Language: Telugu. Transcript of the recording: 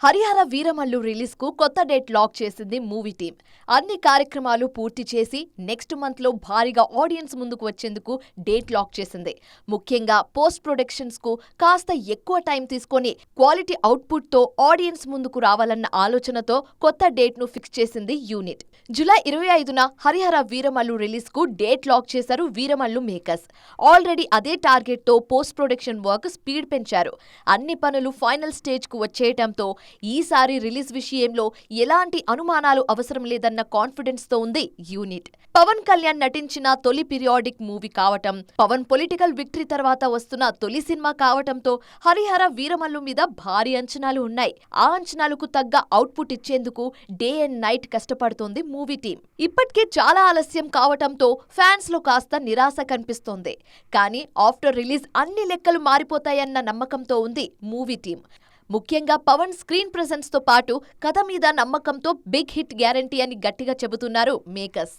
హరిహర వీరమల్లు రిలీజ్ కు కొత్త డేట్ లాక్ చేసింది మూవీ టీం. అన్ని కార్యక్రమాలు పూర్తి చేసి నెక్స్ట్ మంత్ లో భారీగా ఆడియన్స్ ముందుకు వచ్చేందుకు డేట్ లాక్ చేసింది. ముఖ్యంగా పోస్ట్ ప్రొడక్షన్స్ కు కాస్త ఎక్కువ టైం తీసుకొని క్వాలిటీ అవుట్పుట్ తో ఆడియన్స్ ముందుకు రావాలన్న ఆలోచనతో కొత్త డేట్ ను ఫిక్స్ చేసింది యూనిట్. జూలై 25న హరిహర వీరమల్లు రిలీజ్ కు డేట్ లాక్ చేశారు వీరమల్లు మేకర్స్. ఆల్రెడీ అదే టార్గెట్ తో పోస్ట్ ప్రొడక్షన్ వర్క్ స్పీడ్ పెంచారు. అన్ని పనులు ఫైనల్ స్టేజ్ కు వచ్చేయటంతో ఈసారి రిలీజ్ విషయంలో ఎలాంటి అనుమానాలు అవసరం లేదన్న కాన్ఫిడెన్స్ తో ఉంది యూనిట్. పవన్ కళ్యాణ్ నటించిన తొలి పీరియాడిక్ మూవీ కావటం, పవన్ పొలిటికల్ విక్టరీ తర్వాత వస్తున్న తొలి సినిమా కావటంతో హరిహర వీరమల్లు మీద భారీ అంచనాలు ఉన్నాయి. ఆ అంచనాలకు తగ్గ అవుట్పుట్ ఇచ్చేందుకు డే అండ్ నైట్ కష్టపడుతోంది మూవీ టీం. ఇప్పటికే చాలా ఆలస్యం కావటంతో ఫ్యాన్స్ లో కాస్త నిరాశ కనిపిస్తోంది. కానీ ఆఫ్టర్ రిలీజ్ అన్ని లెక్కలు మారిపోతాయన్న నమ్మకంతో ఉంది మూవీ టీం. ముఖ్యంగా పవన్ స్క్రీన్ ప్రెజెన్స్ తో పాటు కథ మీద నమ్మకంతో బిగ్ హిట్ గ్యారంటీ అని గట్టిగా చెబుతున్నారు మేకర్స్.